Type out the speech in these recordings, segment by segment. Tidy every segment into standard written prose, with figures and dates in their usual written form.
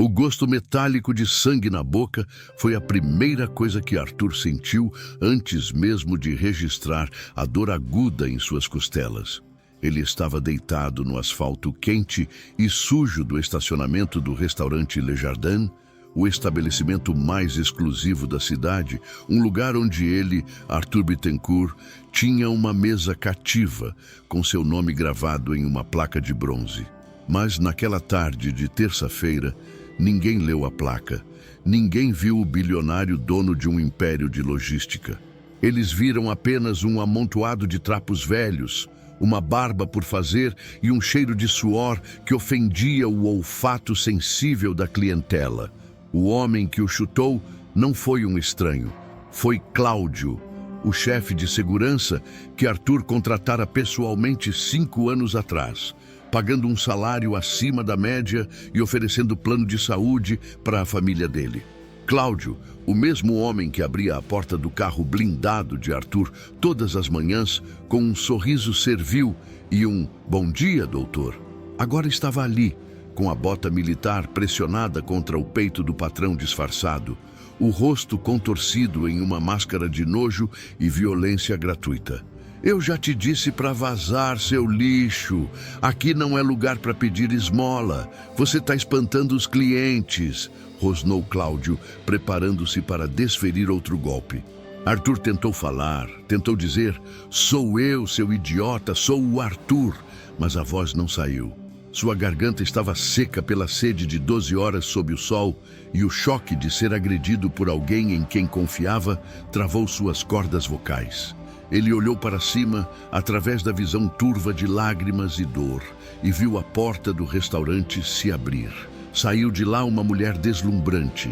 O gosto metálico de sangue na boca foi a primeira coisa que Arthur sentiu antes mesmo de registrar a dor aguda em suas costelas. Ele estava deitado no asfalto quente e sujo do estacionamento do restaurante Le Jardin, o estabelecimento mais exclusivo da cidade, um lugar onde ele, Arthur Bittencourt, tinha uma mesa cativa com seu nome gravado em uma placa de bronze. Mas naquela tarde de terça-feira, ninguém leu a placa. Ninguém viu o bilionário dono de um império de logística. Eles viram apenas um amontoado de trapos velhos, uma barba por fazer e um cheiro de suor que ofendia o olfato sensível da clientela. O homem que o chutou não foi um estranho, foi Cláudio, o chefe de segurança que Arthur contratara pessoalmente 5 anos atrás, pagando um salário acima da média e oferecendo plano de saúde para a família dele. Cláudio, o mesmo homem que abria a porta do carro blindado de Arthur todas as manhãs com um sorriso servil e um "Bom dia, doutor", agora estava ali, com a bota militar pressionada contra o peito do patrão disfarçado, o rosto contorcido em uma máscara de nojo e violência gratuita. "Eu já te disse para vazar, seu lixo. Aqui não é lugar para pedir esmola. Você está espantando os clientes", rosnou Cláudio, preparando-se para desferir outro golpe. Arthur tentou falar, tentou dizer: "Sou eu, seu idiota, sou o Arthur", mas a voz não saiu. Sua garganta estava seca pela sede de 12 horas sob o sol e o choque de ser agredido por alguém em quem confiava travou suas cordas vocais. Ele olhou para cima, através da visão turva de lágrimas e dor, e viu a porta do restaurante se abrir. Saiu de lá uma mulher deslumbrante,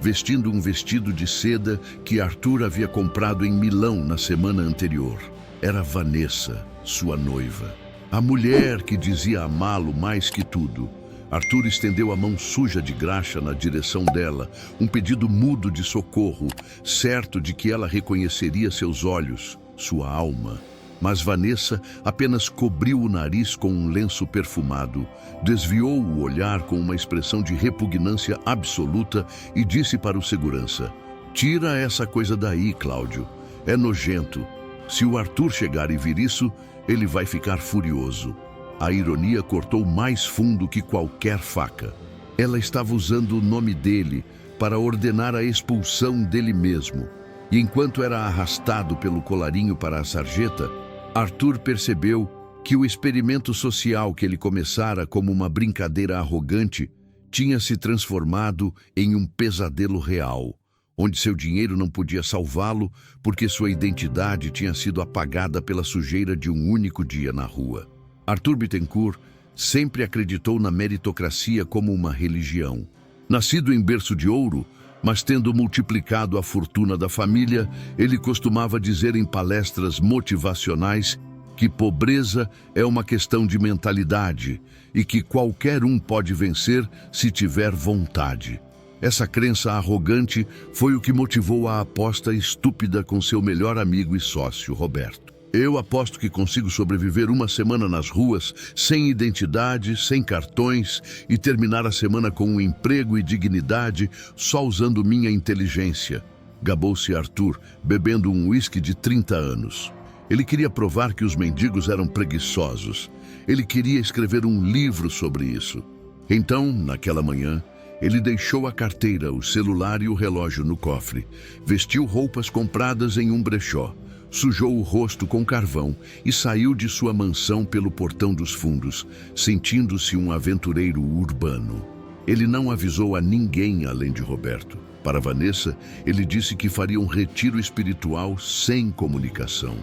vestindo um vestido de seda que Arthur havia comprado em Milão na semana anterior. Era Vanessa, sua noiva. A mulher que dizia amá-lo mais que tudo. Arthur estendeu a mão suja de graxa na direção dela, um pedido mudo de socorro, certo de que ela reconheceria seus olhos, sua alma. Mas Vanessa apenas cobriu o nariz com um lenço perfumado, desviou o olhar com uma expressão de repugnância absoluta e disse para o segurança: "Tira essa coisa daí, Cláudio. É nojento. Se o Arthur chegar e vir isso, ele vai ficar furioso." A ironia cortou mais fundo que qualquer faca. Ela estava usando o nome dele para ordenar a expulsão dele mesmo. E enquanto era arrastado pelo colarinho para a sarjeta, Arthur percebeu que o experimento social que ele começara como uma brincadeira arrogante tinha se transformado em um pesadelo real, onde seu dinheiro não podia salvá-lo porque sua identidade tinha sido apagada pela sujeira de um único dia na rua. Arthur Bittencourt sempre acreditou na meritocracia como uma religião. Nascido em berço de ouro, mas tendo multiplicado a fortuna da família, ele costumava dizer em palestras motivacionais que pobreza é uma questão de mentalidade e que qualquer um pode vencer se tiver vontade. Essa crença arrogante foi o que motivou a aposta estúpida com seu melhor amigo e sócio, Roberto. "Eu aposto que consigo sobreviver uma semana nas ruas, sem identidade, sem cartões, e terminar a semana com um emprego e dignidade só usando minha inteligência", gabou-se Arthur, bebendo um uísque de 30 anos. Ele queria provar que os mendigos eram preguiçosos. Ele queria escrever um livro sobre isso. Então, naquela manhã, ele deixou a carteira, o celular e o relógio no cofre, vestiu roupas compradas em um brechó, sujou o rosto com carvão e saiu de sua mansão pelo portão dos fundos, sentindo-se um aventureiro urbano. Ele não avisou a ninguém além de Roberto. Para Vanessa, ele disse que faria um retiro espiritual sem comunicação.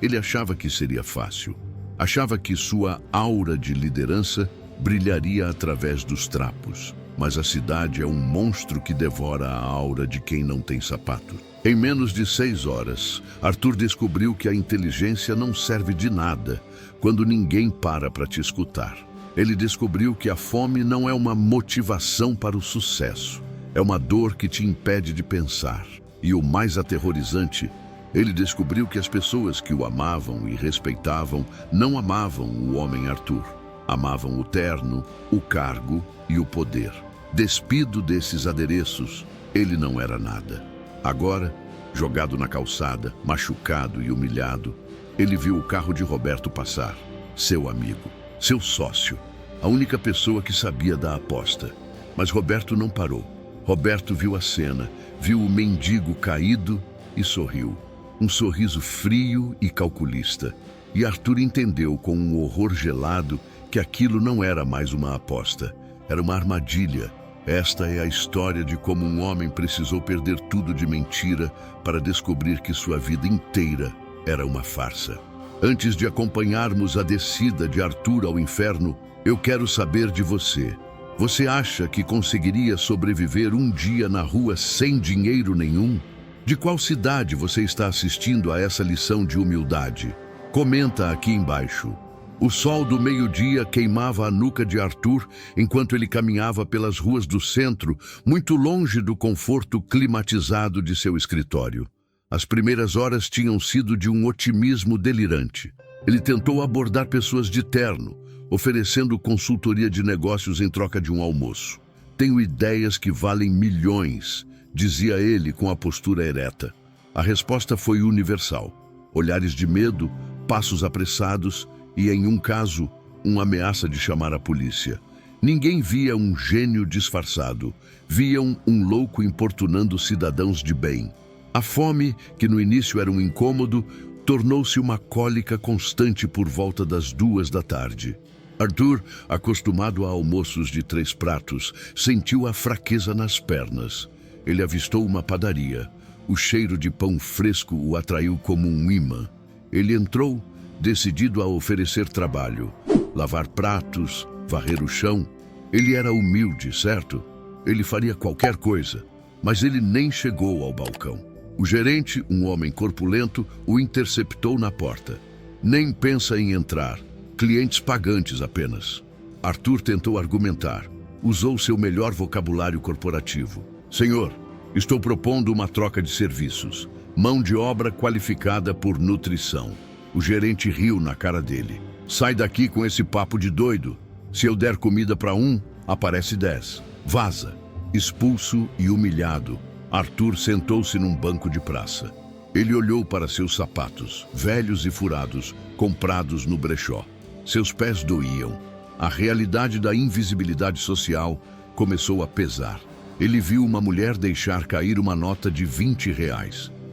Ele achava que seria fácil. Achava que sua aura de liderança brilharia através dos trapos. Mas a cidade é um monstro que devora a aura de quem não tem sapato. Em menos de 6 horas, Arthur descobriu que a inteligência não serve de nada quando ninguém para te escutar. Ele descobriu que a fome não é uma motivação para o sucesso. É uma dor que te impede de pensar. E o mais aterrorizante, ele descobriu que as pessoas que o amavam e respeitavam não amavam o homem Arthur. Amavam o terno, o cargo e o poder. Despido desses adereços, ele não era nada. Agora, jogado na calçada, machucado e humilhado, ele viu o carro de Roberto passar. Seu amigo, seu sócio, a única pessoa que sabia da aposta. Mas Roberto não parou. Roberto viu a cena, viu o mendigo caído e sorriu. Um sorriso frio e calculista. E Arthur entendeu com um horror gelado que aquilo não era mais uma aposta. Era uma armadilha. Esta é a história de como um homem precisou perder tudo de mentira para descobrir que sua vida inteira era uma farsa. Antes de acompanharmos a descida de Arthur ao inferno, eu quero saber de você. Você acha que conseguiria sobreviver um dia na rua sem dinheiro nenhum? De qual cidade você está assistindo a essa lição de humildade? Comenta aqui embaixo. O sol do meio-dia queimava a nuca de Arthur enquanto ele caminhava pelas ruas do centro, muito longe do conforto climatizado de seu escritório. As primeiras horas tinham sido de um otimismo delirante. Ele tentou abordar pessoas de terno, oferecendo consultoria de negócios em troca de um almoço. Tenho ideias que valem milhões, dizia ele com a postura ereta. A resposta foi universal. Olhares de medo, passos apressados e, em um caso, uma ameaça de chamar a polícia. Ninguém via um gênio disfarçado. Viam um louco importunando cidadãos de bem. A fome, que no início era um incômodo, tornou-se uma cólica constante por volta das 2 da tarde. Arthur, acostumado a almoços de 3 pratos, sentiu a fraqueza nas pernas. Ele avistou uma padaria. O cheiro de pão fresco o atraiu como um imã. Ele entrou, decidido a oferecer trabalho. Lavar pratos, varrer o chão. Ele era humilde, certo? Ele faria qualquer coisa, mas ele nem chegou ao balcão. O gerente, um homem corpulento, o interceptou na porta. Nem pensa em entrar. Clientes pagantes apenas. Arthur tentou argumentar. Usou seu melhor vocabulário corporativo. Senhor, estou propondo uma troca de serviços. Mão de obra qualificada por nutrição. O gerente riu na cara dele. Sai daqui com esse papo de doido. Se eu der comida para um, aparece 10. Vaza. Expulso e humilhado, Arthur sentou-se num banco de praça. Ele olhou para seus sapatos, velhos e furados, comprados no brechó. Seus pés doíam. A realidade da invisibilidade social começou a pesar. Ele viu uma mulher deixar cair uma nota de R$ 20.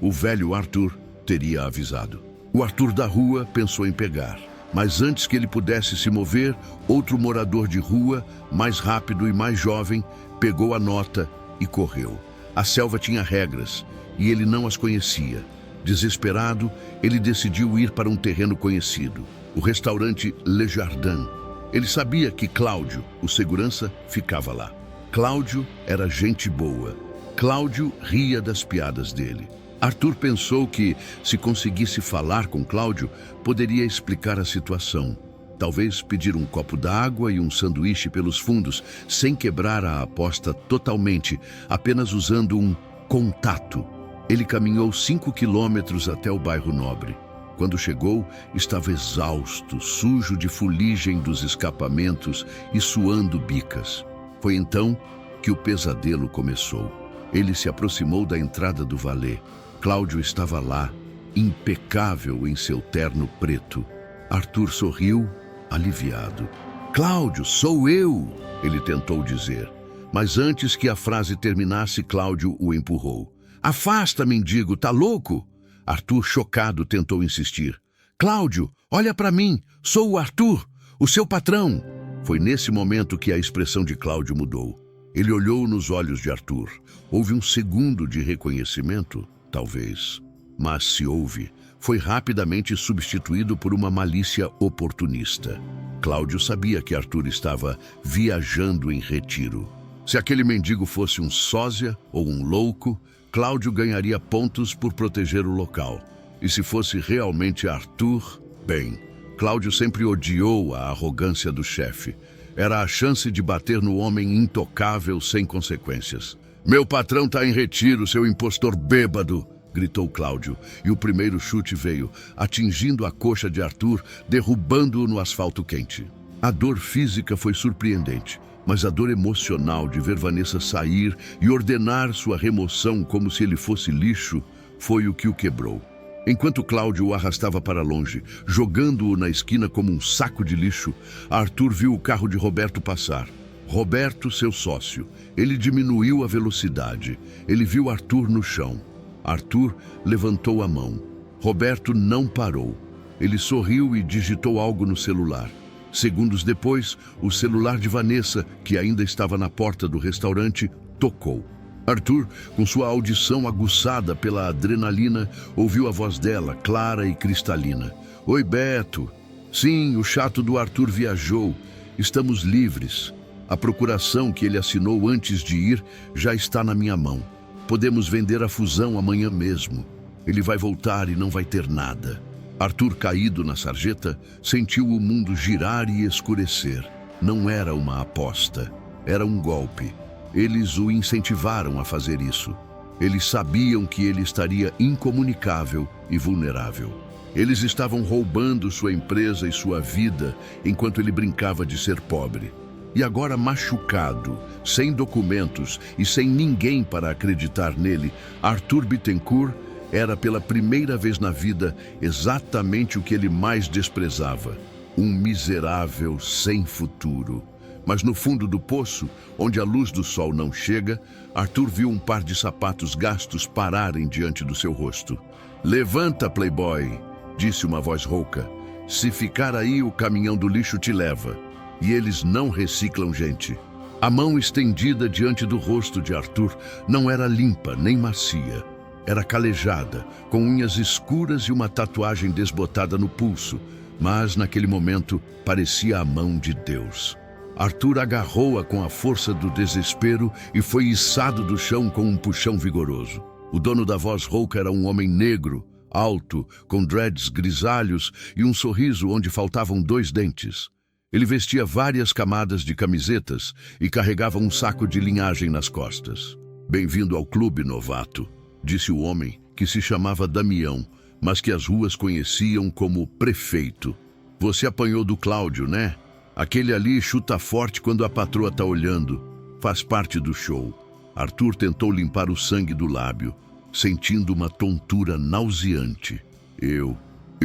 O velho Arthur teria avisado. O Arthur da rua pensou em pegar, mas antes que ele pudesse se mover, outro morador de rua, mais rápido e mais jovem, pegou a nota e correu. A selva tinha regras e ele não as conhecia. Desesperado, ele decidiu ir para um terreno conhecido, o restaurante Le Jardin. Ele sabia que Cláudio, o segurança, ficava lá. Cláudio era gente boa. Cláudio ria das piadas dele. Arthur pensou que, se conseguisse falar com Cláudio, poderia explicar a situação. Talvez pedir um copo d'água e um sanduíche pelos fundos, sem quebrar a aposta totalmente, apenas usando um contato. Ele caminhou 5 quilômetros até o bairro Nobre. Quando chegou, estava exausto, sujo de fuligem dos escapamentos e suando bicas. Foi então que o pesadelo começou. Ele se aproximou da entrada do valé. Cláudio estava lá, impecável em seu terno preto. Arthur sorriu, aliviado. Cláudio, sou eu, ele tentou dizer. Mas antes que a frase terminasse, Cláudio o empurrou. Afasta, mendigo, tá louco? Arthur, chocado, tentou insistir. Cláudio, olha para mim, sou o Arthur, o seu patrão. Foi nesse momento que a expressão de Cláudio mudou. Ele olhou nos olhos de Arthur. Houve um segundo de reconhecimento, talvez. Mas se houve, foi rapidamente substituído por uma malícia oportunista. Cláudio sabia que Arthur estava viajando em retiro. Se aquele mendigo fosse um sósia ou um louco, Cláudio ganharia pontos por proteger o local. E se fosse realmente Arthur, bem, Cláudio sempre odiou a arrogância do chefe. Era a chance de bater no homem intocável sem consequências. Meu patrão está em retiro, seu impostor bêbado, gritou Cláudio, e o primeiro chute veio, atingindo a coxa de Arthur, derrubando-o no asfalto quente. A dor física foi surpreendente, Mas a dor emocional de ver Vanessa sair e ordenar sua remoção como se ele fosse lixo foi o que o quebrou. Enquanto Cláudio o arrastava para longe, jogando-o na esquina como um saco de lixo, Arthur viu o carro de Roberto passar. Roberto, seu sócio. Ele diminuiu a velocidade. Ele viu Arthur no chão. Arthur levantou a mão. Roberto não parou. Ele sorriu e digitou algo no celular. Segundos depois, o celular de Vanessa, que ainda estava na porta do restaurante, tocou. Arthur, com sua audição aguçada pela adrenalina, ouviu a voz dela, clara e cristalina. Oi, Beto. Sim, o chato do Arthur viajou. Estamos livres. A procuração que ele assinou antes de ir já está na minha mão. Podemos vender a fusão amanhã mesmo. Ele vai voltar e não vai ter nada. Arthur, caído na sarjeta, sentiu o mundo girar e escurecer. Não era uma aposta, era um golpe. Eles o incentivaram a fazer isso. Eles sabiam que ele estaria incomunicável e vulnerável. Eles estavam roubando sua empresa e sua vida enquanto ele brincava de ser pobre. E agora, machucado, sem documentos e sem ninguém para acreditar nele, Arthur Bittencourt era pela primeira vez na vida exatamente o que ele mais desprezava: um miserável sem futuro. Mas no fundo do poço, onde a luz do sol não chega, Arthur viu um par de sapatos gastos pararem diante do seu rosto. Levanta, playboy, disse uma voz rouca. Se ficar aí, o caminhão do lixo te leva. E eles não reciclam gente. A mão estendida diante do rosto de Arthur não era limpa nem macia. Era calejada, com unhas escuras e uma tatuagem desbotada no pulso, mas naquele momento parecia a mão de Deus. Arthur agarrou-a com a força do desespero e foi içado do chão com um puxão vigoroso. O dono da voz rouca era um homem negro, alto, com dreads grisalhos e um sorriso onde faltavam 2 dentes. Ele vestia várias camadas de camisetas e carregava um saco de linhagem nas costas. Bem-vindo ao clube, novato, disse o homem, que se chamava Damião, mas que as ruas conheciam como Prefeito. Você apanhou do Cláudio, né? Aquele ali chuta forte quando a patroa tá olhando. Faz parte do show. Arthur tentou limpar o sangue do lábio, sentindo uma tontura nauseante. Eu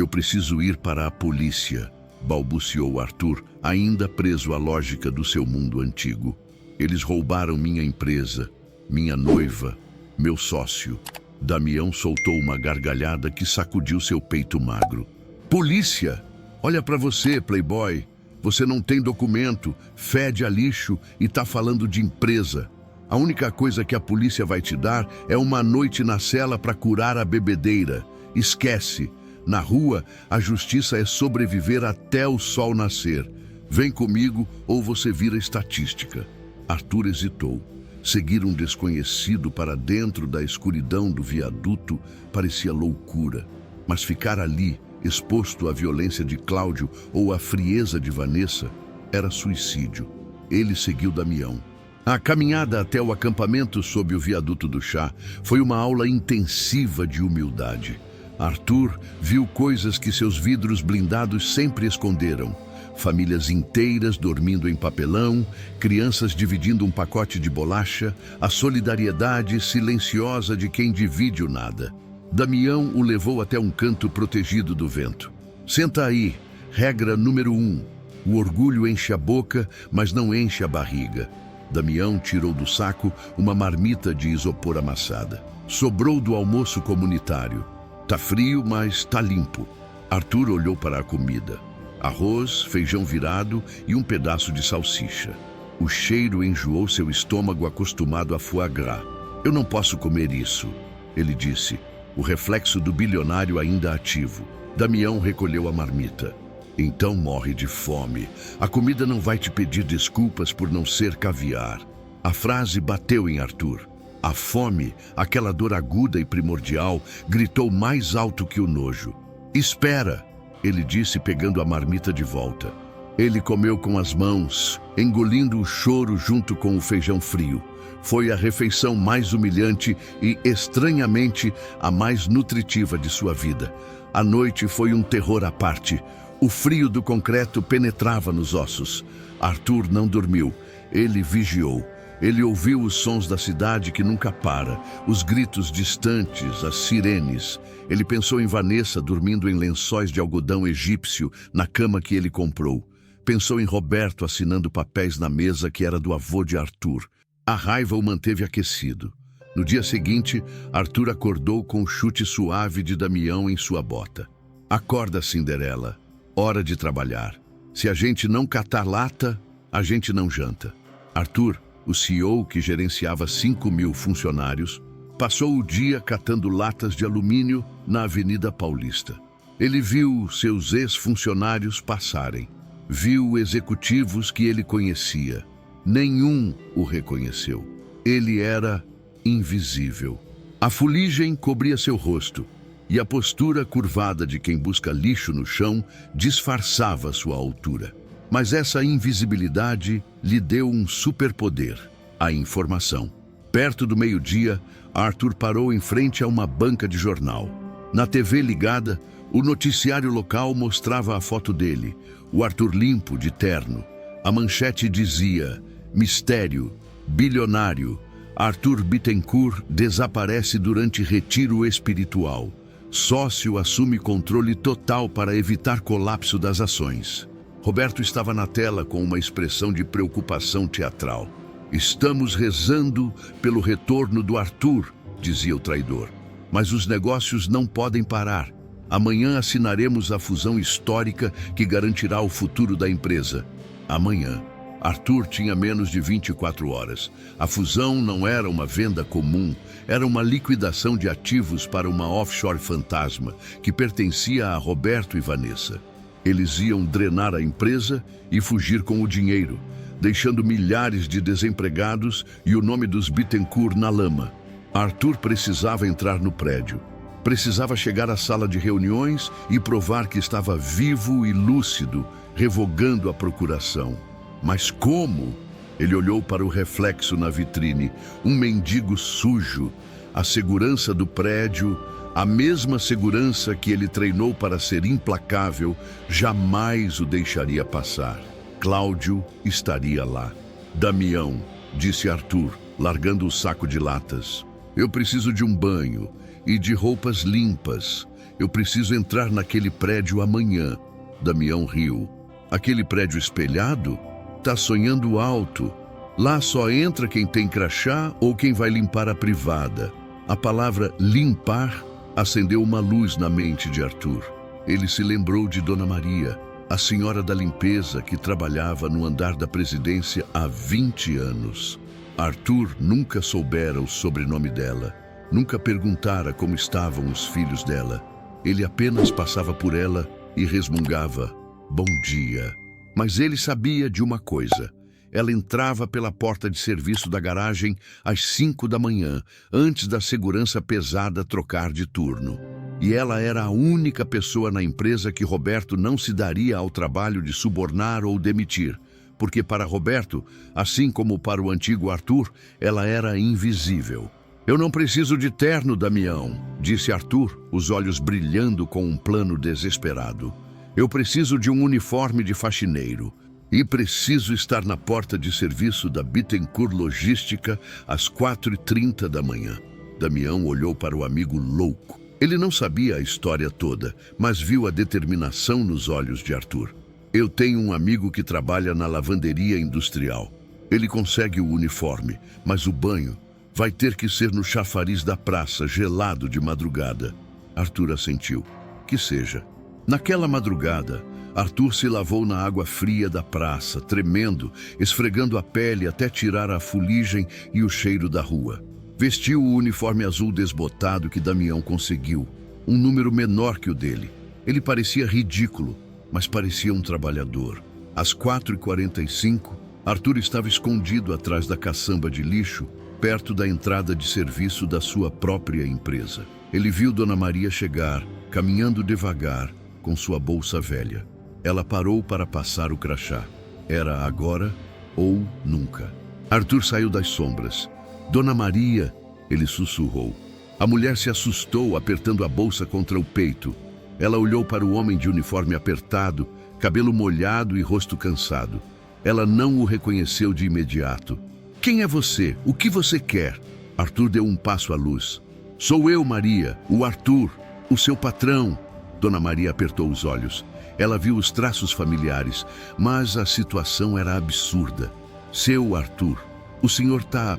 preciso ir para a polícia, balbuciou Arthur, ainda preso à lógica do seu mundo antigo. Eles roubaram minha empresa, minha noiva, meu sócio. Damião soltou uma gargalhada que sacudiu seu peito magro. Polícia! Olha para você, playboy. Você não tem documento, fede a lixo e tá falando de empresa. A única coisa que a polícia vai te dar é uma noite na cela para curar a bebedeira. Esquece. Na rua, a justiça é sobreviver até o sol nascer. Vem comigo ou você vira estatística. Arthur hesitou. Seguir um desconhecido para dentro da escuridão do viaduto parecia loucura. Mas ficar ali, exposto à violência de Cláudio ou à frieza de Vanessa, era suicídio. Ele seguiu Damião. A caminhada até o acampamento sob o viaduto do chá foi uma aula intensiva de humildade. Arthur viu coisas que seus vidros blindados sempre esconderam. Famílias inteiras dormindo em papelão, crianças dividindo um pacote de bolacha, a solidariedade silenciosa de quem divide o nada. Damião o levou até um canto protegido do vento. Senta aí, regra número 1. O orgulho enche a boca, mas não enche a barriga. Damião tirou do saco uma marmita de isopor amassada. Sobrou do almoço comunitário. Tá frio, mas tá limpo. Arthur olhou para a comida. Arroz, feijão virado e um pedaço de salsicha. O cheiro enjoou seu estômago acostumado a foie gras. Eu não posso comer isso, ele disse, o reflexo do bilionário ainda ativo. Damião recolheu a marmita. Então morre de fome. A comida não vai te pedir desculpas por não ser caviar. A frase bateu em Arthur. A fome, aquela dor aguda e primordial, gritou mais alto que o nojo. Espera! Ele disse, pegando a marmita de volta. Ele comeu com as mãos, engolindo o choro junto com o feijão frio. Foi a refeição mais humilhante e, estranhamente, a mais nutritiva de sua vida. A noite foi um terror à parte. O frio do concreto penetrava nos ossos. Arthur não dormiu. Ele vigiou. Ele ouviu os sons da cidade que nunca para, os gritos distantes, as sirenes. Ele pensou em Vanessa dormindo em lençóis de algodão egípcio na cama que ele comprou. Pensou em Roberto assinando papéis na mesa que era do avô de Arthur. A raiva o manteve aquecido. No dia seguinte, Arthur acordou com o chute suave de Damião em sua bota. Acorda, Cinderela. Hora de trabalhar. Se a gente não catar lata, a gente não janta. Arthur, o CEO que gerenciava 5.000 funcionários, passou o dia catando latas de alumínio na Avenida Paulista. Ele viu seus ex-funcionários passarem. Viu executivos que ele conhecia. Nenhum o reconheceu. Ele era invisível. A fuligem cobria seu rosto e a postura curvada de quem busca lixo no chão disfarçava sua altura. Mas essa invisibilidade lhe deu um superpoder, a informação. Perto do meio-dia, Arthur parou em frente a uma banca de jornal. Na TV ligada, o noticiário local mostrava a foto dele, o Arthur limpo de terno. A manchete dizia: mistério, bilionário, Arthur Bittencourt desaparece durante retiro espiritual. Sócio assume controle total para evitar colapso das ações. Roberto estava na tela com uma expressão de preocupação teatral. Estamos rezando pelo retorno do Arthur, dizia o traidor. Mas os negócios não podem parar. Amanhã assinaremos a fusão histórica que garantirá o futuro da empresa. Amanhã. Arthur tinha menos de 24 horas. A fusão não era uma venda comum, era uma liquidação de ativos para uma offshore fantasma que pertencia a Roberto e Vanessa. Eles iam drenar a empresa e fugir com o dinheiro, deixando milhares de desempregados e o nome dos Bittencourt na lama. Arthur precisava entrar no prédio. Precisava chegar à sala de reuniões e provar que estava vivo e lúcido, revogando a procuração. Mas como? Ele olhou para o reflexo na vitrine, um mendigo sujo, a segurança do prédio, a mesma segurança que ele treinou para ser implacável, jamais o deixaria passar. Cláudio estaria lá. Damião, disse Arthur, largando o saco de latas. Eu preciso de um banho e de roupas limpas. Eu preciso entrar naquele prédio amanhã. Damião riu. Aquele prédio espelhado? Tá sonhando alto. Lá só entra quem tem crachá ou quem vai limpar a privada. A palavra limpar acendeu uma luz na mente de Arthur. Ele se lembrou de Dona Maria, a senhora da limpeza que trabalhava no andar da presidência há 20 anos. Arthur nunca soubera o sobrenome dela, nunca perguntara como estavam os filhos dela. Ele apenas passava por ela e resmungava: bom dia. Mas ele sabia de uma coisa. Ela entrava pela porta de serviço da garagem às 5 da manhã, antes da segurança pesada trocar de turno. E ela era a única pessoa na empresa que Roberto não se daria ao trabalho de subornar ou demitir, porque para Roberto, assim como para o antigo Arthur, ela era invisível. Eu não preciso de terno, Damião, disse Arthur, os olhos brilhando com um plano desesperado. Eu preciso de um uniforme de faxineiro. E preciso estar na porta de serviço da Bittencourt Logística às 4h30 da manhã. Damião olhou para o amigo louco. Ele não sabia a história toda, mas viu a determinação nos olhos de Arthur. Eu tenho um amigo que trabalha na lavanderia industrial. Ele consegue o uniforme, mas o banho vai ter que ser no chafariz da praça, gelado de madrugada. Arthur assentiu. Que seja. Naquela madrugada, Arthur se lavou na água fria da praça, tremendo, esfregando a pele até tirar a fuligem e o cheiro da rua. Vestiu o uniforme azul desbotado que Damião conseguiu, um número menor que o dele. Ele parecia ridículo, mas parecia um trabalhador. Às 4h45, Arthur estava escondido atrás da caçamba de lixo, perto da entrada de serviço da sua própria empresa. Ele viu Dona Maria chegar, caminhando devagar, com sua bolsa velha. Ela parou para passar o crachá. Era agora ou nunca. Arthur saiu das sombras. Dona Maria, ele sussurrou. A mulher se assustou, apertando a bolsa contra o peito. Ela olhou para o homem de uniforme apertado, cabelo molhado e rosto cansado. Ela não o reconheceu de imediato. Quem é você? O que você quer? Arthur deu um passo à luz. Sou eu, Maria, o Arthur, o seu patrão. Dona Maria apertou os olhos. Ela viu os traços familiares, mas a situação era absurda. Seu Arthur, o senhor tá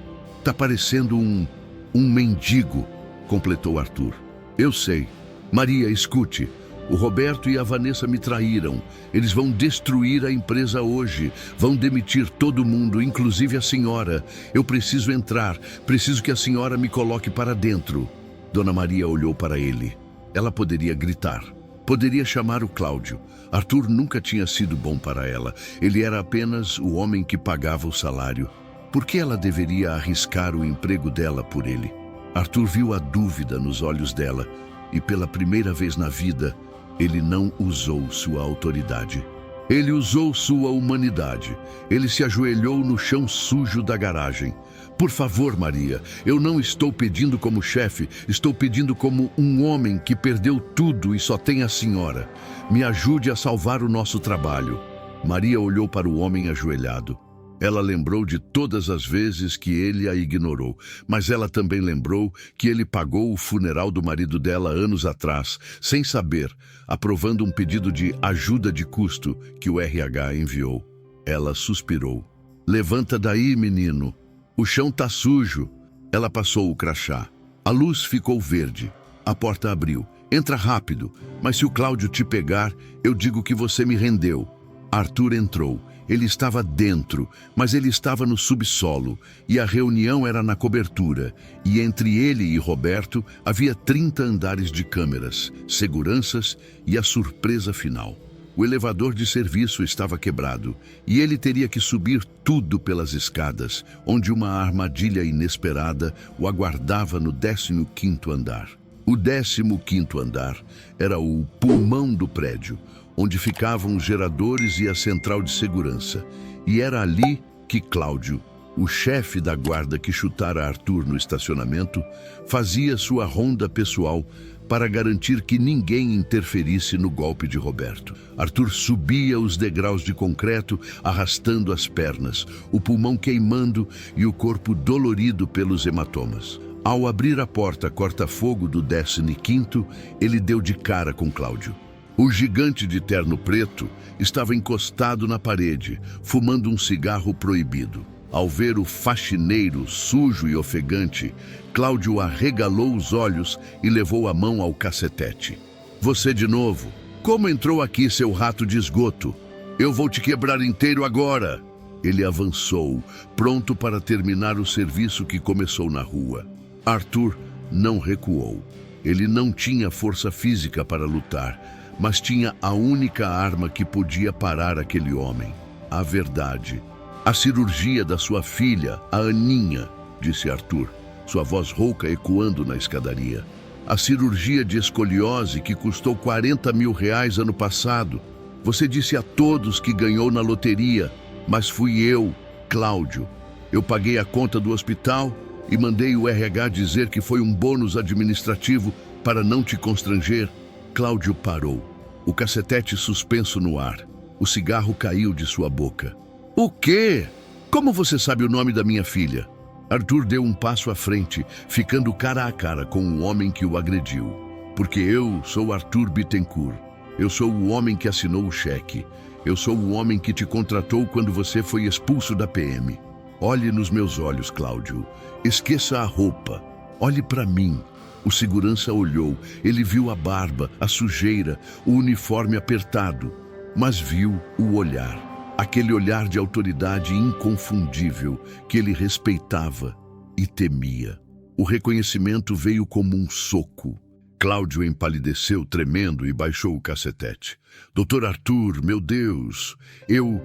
parecendo um mendigo, completou Arthur. Eu sei. Maria, escute. O Roberto e a Vanessa me traíram. Eles vão destruir a empresa hoje. Vão demitir todo mundo, inclusive a senhora. Eu preciso entrar. Preciso que a senhora me coloque para dentro. Dona Maria olhou para ele. Ela poderia gritar. Poderia chamar o Cláudio. Arthur nunca tinha sido bom para ela. Ele era apenas o homem que pagava o salário. Por que ela deveria arriscar o emprego dela por ele? Arthur viu a dúvida nos olhos dela e, pela primeira vez na vida, ele não usou sua autoridade. Ele usou sua humanidade. Ele se ajoelhou no chão sujo da garagem. Por favor, Maria, eu não estou pedindo como chefe, estou pedindo como um homem que perdeu tudo e só tem a senhora. Me ajude a salvar o nosso trabalho. Maria olhou para o homem ajoelhado. Ela lembrou de todas as vezes que ele a ignorou, mas ela também lembrou que ele pagou o funeral do marido dela anos atrás, sem saber, aprovando um pedido de ajuda de custo que o RH enviou. Ela suspirou. Levanta daí, menino. O chão tá sujo. Ela passou o crachá. A luz ficou verde. A porta abriu. Entra rápido, mas se o Cláudio te pegar, eu digo que você me rendeu. Arthur entrou. Ele estava dentro, mas ele estava no subsolo, e a reunião era na cobertura, e entre ele e Roberto havia 30 andares de câmeras, seguranças e a surpresa final. O elevador de serviço estava quebrado, e ele teria que subir tudo pelas escadas, onde uma armadilha inesperada o aguardava no 15º andar. O 15º andar era o pulmão do prédio, onde ficavam os geradores e a central de segurança. E era ali que Cláudio, o chefe da guarda que chutara Arthur no estacionamento, fazia sua ronda pessoal para garantir que ninguém interferisse no golpe de Roberto. Arthur subia os degraus de concreto, arrastando as pernas, o pulmão queimando e o corpo dolorido pelos hematomas. Ao abrir a porta corta-fogo do 15º, ele deu de cara com Cláudio. O gigante de terno preto estava encostado na parede, fumando um cigarro proibido. Ao ver o faxineiro sujo e ofegante, Cláudio arregalou os olhos e levou a mão ao cacetete. Você de novo? Como entrou aqui, seu rato de esgoto? Eu vou te quebrar inteiro agora! Ele avançou, pronto para terminar o serviço que começou na rua. Arthur não recuou. Ele não tinha força física para lutar, mas tinha a única arma que podia parar aquele homem: a verdade. A cirurgia da sua filha, a Aninha, disse Arthur, sua voz rouca ecoando na escadaria. A cirurgia de escoliose que custou R$40 mil ano passado. Você disse a todos que ganhou na loteria, mas fui eu, Cláudio. Eu paguei a conta do hospital e mandei o RH dizer que foi um bônus administrativo para não te constranger. Cláudio parou, o cacetete suspenso no ar. O cigarro caiu de sua boca. O quê? Como você sabe o nome da minha filha? Arthur deu um passo à frente, ficando cara a cara com o homem que o agrediu. Porque eu sou Arthur Bittencourt. Eu sou o homem que assinou o cheque. Eu sou o homem que te contratou quando você foi expulso da PM. Olhe nos meus olhos, Cláudio. Esqueça a roupa. Olhe para mim. O segurança olhou. Ele viu a barba, a sujeira, o uniforme apertado. Mas viu o olhar. Aquele olhar de autoridade inconfundível que ele respeitava e temia. O reconhecimento veio como um soco. Cláudio empalideceu, tremendo, e baixou o cacetete. Doutor Arthur, meu Deus, eu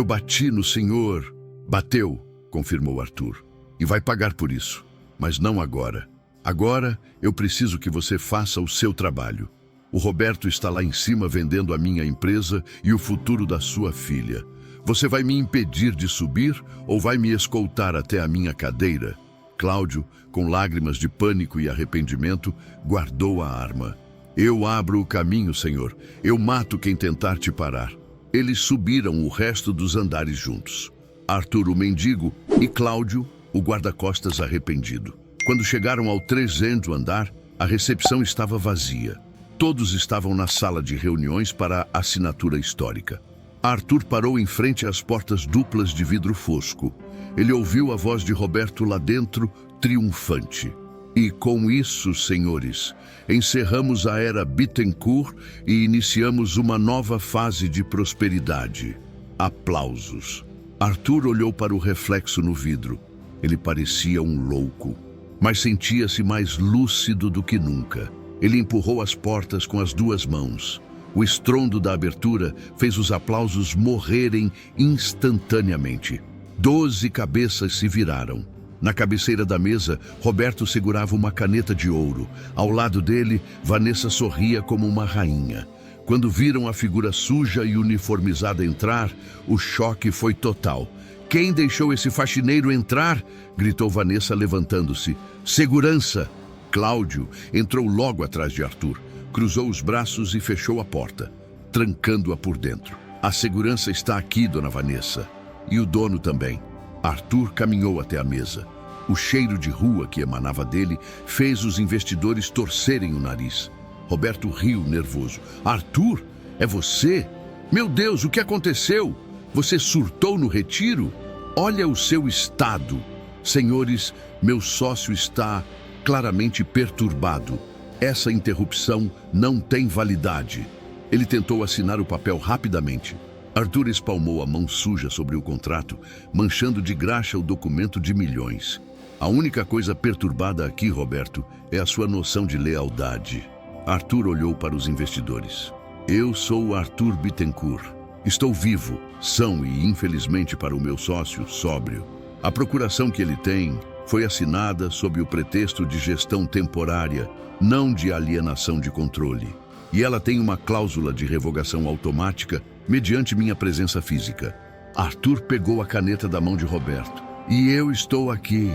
bati no senhor. Bateu, confirmou Arthur. E vai pagar por isso. Mas não agora. Agora eu preciso que você faça o seu trabalho. O Roberto está lá em cima vendendo a minha empresa e o futuro da sua filha. Você vai me impedir de subir ou vai me escoltar até a minha cadeira? Cláudio, com lágrimas de pânico e arrependimento, guardou a arma. Eu abro o caminho, senhor. Eu mato quem tentar te parar. Eles subiram o resto dos andares juntos. Arthur, o mendigo, e Cláudio, o guarda-costas arrependido. Quando chegaram ao 300º andar, a recepção estava vazia. Todos estavam na sala de reuniões para a assinatura histórica. Arthur parou em frente às portas duplas de vidro fosco. Ele ouviu a voz de Roberto lá dentro, triunfante. E com isso, senhores, encerramos a era Bittencourt e iniciamos uma nova fase de prosperidade. Aplausos. Arthur olhou para o reflexo no vidro. Ele parecia um louco, mas sentia-se mais lúcido do que nunca. Ele empurrou as portas com as duas mãos. O estrondo da abertura fez os aplausos morrerem instantaneamente. 12 cabeças se viraram. Na cabeceira da mesa, Roberto segurava uma caneta de ouro. Ao lado dele, Vanessa sorria como uma rainha. Quando viram a figura suja e uniformizada entrar, o choque foi total. "Quem deixou esse faxineiro entrar?" gritou Vanessa, levantando-se. "Segurança!" Cláudio entrou logo atrás de Arthur, cruzou os braços e fechou a porta, trancando-a por dentro. "A segurança está aqui, dona Vanessa. E o dono também." Arthur caminhou até a mesa. O cheiro de rua que emanava dele fez os investidores torcerem o nariz. Roberto riu nervoso. "Arthur, é você? Meu Deus, o que aconteceu? Você surtou no retiro? Olha o seu estado." "Senhores, meu sócio está claramente perturbado. Essa interrupção não tem validade." Ele tentou assinar o papel rapidamente. Arthur espalmou a mão suja sobre o contrato, manchando de graxa o documento de milhões. "A única coisa perturbada aqui, Roberto, é a sua noção de lealdade." Arthur olhou para os investidores. "Eu sou o Arthur Bittencourt. Estou vivo, são e, infelizmente para o meu sócio, sóbrio. A procuração que ele tem foi assinada sob o pretexto de gestão temporária, não de alienação de controle. E ela tem uma cláusula de revogação automática mediante minha presença física." Arthur pegou a caneta da mão de Roberto. "E eu estou aqui."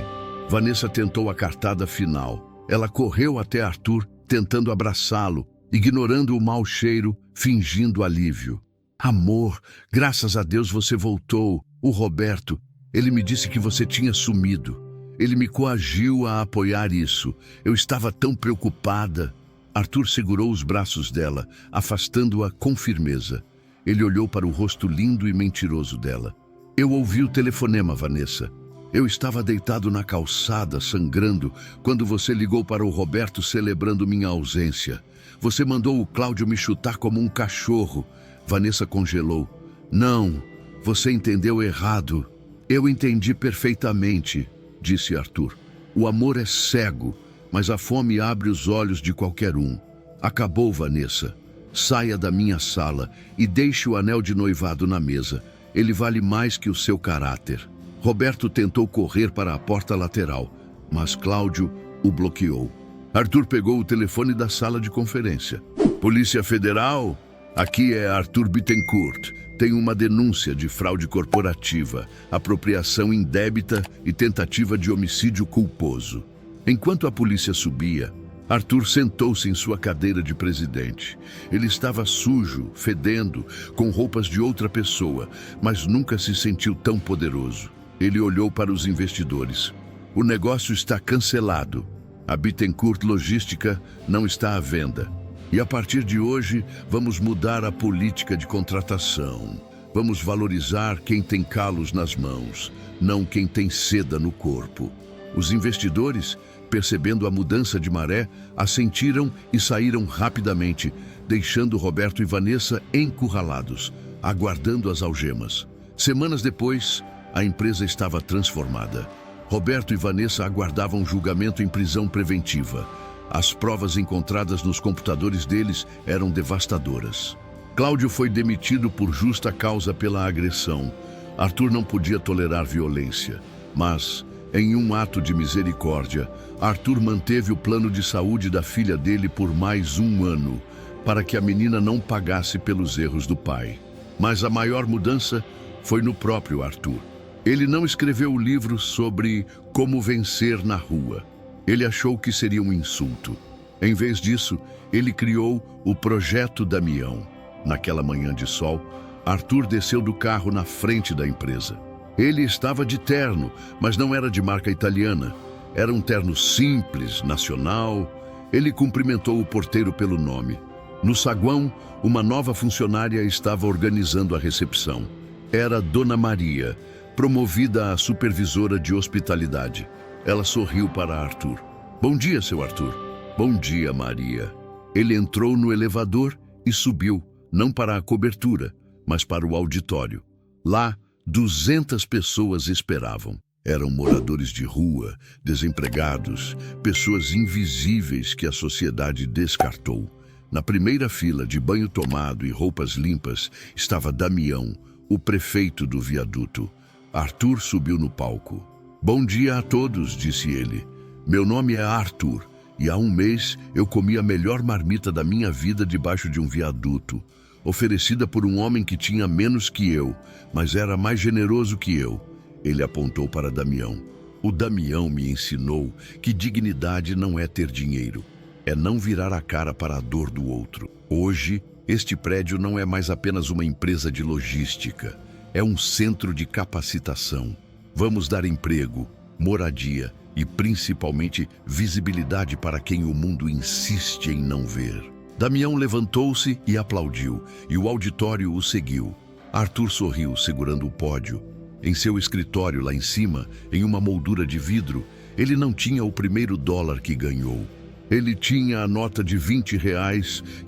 Vanessa tentou a cartada final. Ela correu até Arthur, tentando abraçá-lo, ignorando o mau cheiro, fingindo alívio. "Amor, graças a Deus você voltou. O Roberto, ele me disse que você tinha sumido. Ele me coagiu a apoiar isso. Eu estava tão preocupada." Arthur segurou os braços dela, afastando-a com firmeza. Ele olhou para o rosto lindo e mentiroso dela. "Eu ouvi o telefonema, Vanessa. Eu estava deitado na calçada, sangrando, quando você ligou para o Roberto celebrando minha ausência. Você mandou o Cláudio me chutar como um cachorro." Vanessa congelou. "Não, você entendeu errado." "Eu entendi perfeitamente", disse Arthur. "O amor é cego, mas a fome abre os olhos de qualquer um." "Acabou, Vanessa. Saia da minha sala e deixe o anel de noivado na mesa. Ele vale mais que o seu caráter." Roberto tentou correr para a porta lateral, mas Cláudio o bloqueou. Arthur pegou o telefone da sala de conferência. "Polícia Federal? Aqui é Arthur Bittencourt. Tem uma denúncia de fraude corporativa, apropriação indébita e tentativa de homicídio culposo." Enquanto a polícia subia, Arthur sentou-se em sua cadeira de presidente. Ele estava sujo, fedendo, com roupas de outra pessoa, mas nunca se sentiu tão poderoso. Ele olhou para os investidores. "O negócio está cancelado. A Bittencourt Logística não está à venda. E a partir de hoje, vamos mudar a política de contratação. Vamos valorizar quem tem calos nas mãos, não quem tem seda no corpo." Os investidores, percebendo a mudança de maré, assentiram e saíram rapidamente, deixando Roberto e Vanessa encurralados, aguardando as algemas. Semanas depois, a empresa estava transformada. Roberto e Vanessa aguardavam julgamento em prisão preventiva. As provas encontradas nos computadores deles eram devastadoras. Cláudio foi demitido por justa causa pela agressão. Arthur não podia tolerar violência, mas, em um ato de misericórdia, Arthur manteve o plano de saúde da filha dele por mais um ano, para que a menina não pagasse pelos erros do pai. Mas a maior mudança foi no próprio Arthur. Ele não escreveu o livro sobre como vencer na rua. Ele achou que seria um insulto. Em vez disso, ele criou o Projeto Damião. Naquela manhã de sol, Arthur desceu do carro na frente da empresa. Ele estava de terno, mas não era de marca italiana. Era um terno simples, nacional. Ele cumprimentou o porteiro pelo nome. No saguão, uma nova funcionária estava organizando a recepção. Era Dona Maria, promovida a supervisora de hospitalidade. Ela sorriu para Arthur. Bom dia, seu Arthur. Bom dia, Maria. Ele entrou no elevador e subiu, não para a cobertura, mas para o auditório. Lá, 200 pessoas esperavam. Eram moradores de rua, desempregados, pessoas invisíveis que a sociedade descartou. Na primeira fila, de banho tomado e roupas limpas, estava Damião, o prefeito do viaduto. Arthur subiu no palco. Bom dia a todos, disse ele. Meu nome é Arthur e há um mês eu comi a melhor marmita da minha vida debaixo de um viaduto, oferecida por um homem que tinha menos que eu, mas era mais generoso que eu. Ele apontou para Damião. O Damião me ensinou que dignidade não é ter dinheiro, é não virar a cara para a dor do outro. Hoje, este prédio não é mais apenas uma empresa de logística, é um centro de capacitação. Vamos dar emprego, moradia e principalmente visibilidade para quem o mundo insiste em não ver. Damião levantou-se e aplaudiu, e o auditório o seguiu. Arthur sorriu, segurando o pódio. Em seu escritório lá em cima, em uma moldura de vidro, ele não tinha o primeiro dólar que ganhou. Ele tinha a nota de R$ 20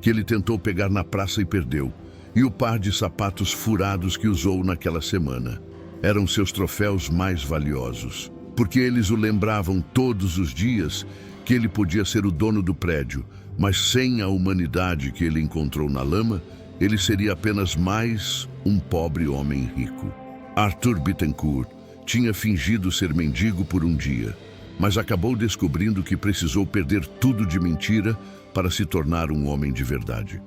que ele tentou pegar na praça e perdeu, e o par de sapatos furados que usou naquela semana. Eram seus troféus mais valiosos, porque eles o lembravam todos os dias que ele podia ser o dono do prédio, mas sem a humanidade que ele encontrou na lama, ele seria apenas mais um pobre homem rico. Arthur Bittencourt tinha fingido ser mendigo por um dia, mas acabou descobrindo que precisou perder tudo de mentira para se tornar um homem de verdade.